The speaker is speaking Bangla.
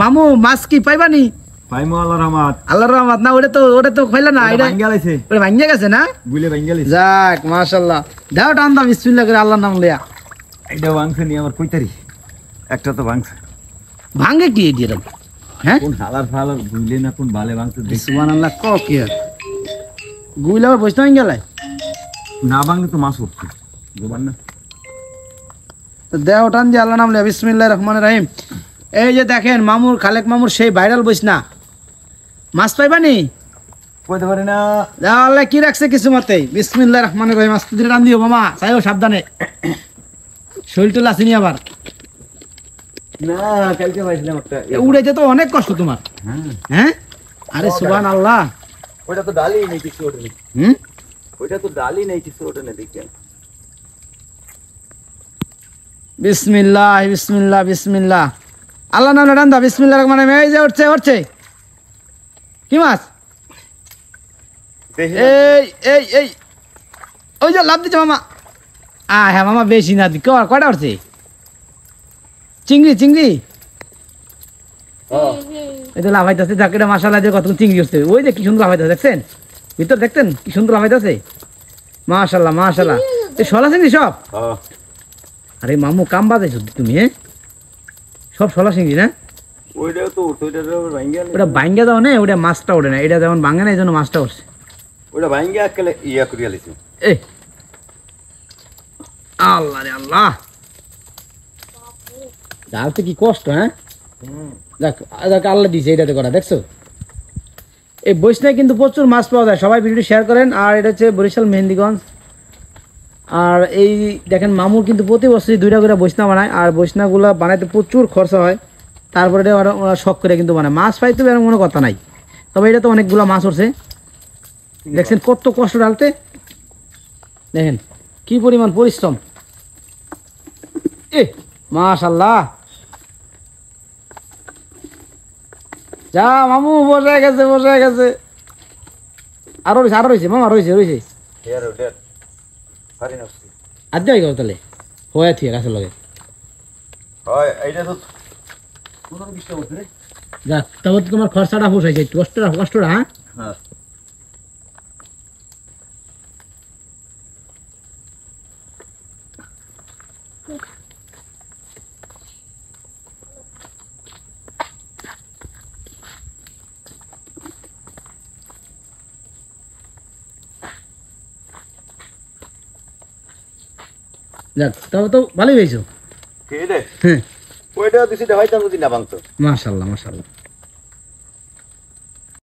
মামু মাছ কি পাইবানি? পাইমু আল্লাহর রহমত। আল্লাহর রহমত না, ওটা তো খাইলা না, এটা ভাঙ্গা লাইছে, ওটা ভাঙ্গা গেছে না? বুলে ভাঙ্গা লাইছে। যাক মাশাআল্লাহ, দাও টান দাও বিসমিল্লাহ করে আল্লাহর নাম লইয়া। এটা ভাঙছে নি আমার কইতারি, একটা তো ভাঙছে। ভাঙ্গে কি এরকম? হ্যাঁ কোন হালার ফালার বুঝলে না কোন বালে ভাঙছে দেখি। সুবহানাল্লাহ, ক কি আর গুইলা বসতে হই গেলাই না ভাঙলে তো মাছ উঠছে গোবার না। তো দেও টান দিয়ে আল্লাহর নাম লইয়া বিসমিল্লাহির রহমানির রহিম। এই যে দেখেন মামুর, খালেক মামুর সেই ভাইরাল বইস না, মাছ পাইবানি? কইতে পারি না। আল্লাহ কি রাখছে কিছু মতে। বিসমিল্লাহির রহমানির রহিম, আস্তে ধীরে টান দিও মামা, চাইও সাবধানে, শরীর টল আসেনি আবার। না কালকে পাইছিলাম একটা। উড়াইতে তো অনেক কষ্ট তোমার। হ্যাঁ আরে সুবহানাল্লাহ, ওইটা তো ডালি নেই কিছু ওঠে নেই। ওইটা তো ডালি নেই কিছু ওঠে না দেখেন। বিসমিল্লাহ বিসমিল্লাহ বিসমিল্লাহ, আল্লাহ নাম টান দাও বিসমিল্লাহির রহমানির রহিম। এই যে উঠছে উঠছে, কি মাছ? এই এই এই ওই যে লাভ দিচ্ছে মামা। হ্যাঁ মামা বেশি না, কয়টা উঠছে? চিংড়ি চিংড়ি, এই তো লাফাইতেছে, চাকরিটা মাশাআল্লাহ দিয়ে কত চিংড়ি উঠছে। ওই যে কি সুন্দর লাফাইতেছে, দেখছেন ভিতর, দেখতেন কি সুন্দর লাফাইতেছে, মাশাআল্লাহ মাশাআল্লাহ। এই শলা চিংড়ি সব? আরে মামু কাম বাজাইছো তুমি, হ্যাঁ সব শলা চিংড়ি না? ওইটাও তো ওইটা ভাঙ্গা ওটা ভাঙ্গা দাও না, ওটা মাছটা ওঠে না, এটা যেমন ভাঙে না এই জন্য মাছটা উঠছে। ওইটা ভাঙ্গা একেলে ইয়া করিয়া লিছে। এ আল্লাহ রে আল্লাহ, ডালতে কি কষ্ট। হ্যাঁ দেখ দেখ আল্লাহ দিছে এটাতে করা, দেখছো? এই বৈষ্ণায় কিন্তু প্রচুর মাছ পাওয়া যায়, সবাই ভিডিওটি শেয়ার করেন। আর এটা হচ্ছে বরিশাল মেহেন্দিগঞ্জ। আর এই দেখেন মামুর কিন্তু প্রতি বছরই 2টা করে বৈষ্ণা বানায়, আর বৈষ্ণাগুলো বানাইতে প্রচুর খরচা হয়, তারপরে ওরা শখ করে কিন্তু বানায়। মাছ পাইতে এরকম কোনো কথা নাই, তবে এটা তো অনেকগুলো মাছ উঠছে, দেখছেন কত কষ্ট ডালতে, দেখেন কি পরিমাণ পরিশ্রম। এ মাশাআল্লাহ, যা মামু বসে গেছে বসে গেছে। আরো রয়েছে মামা, রয়েছে রয়েছে। আজ যাই গো তাহলে হয়ে থিয়ে গাছের লগে। যাক তবে তোমার খরচাটা পোষাইছে, একটু কষ্টটা কষ্টটা। হ্যাঁ যাক তবে তো ভালোই হয়েছো। কে রে? হ্যাঁ ওইটা দিছি দেখাইতাম যদি না ভাঙতো। মাশাআল্লাহ মাশাআল্লাহ।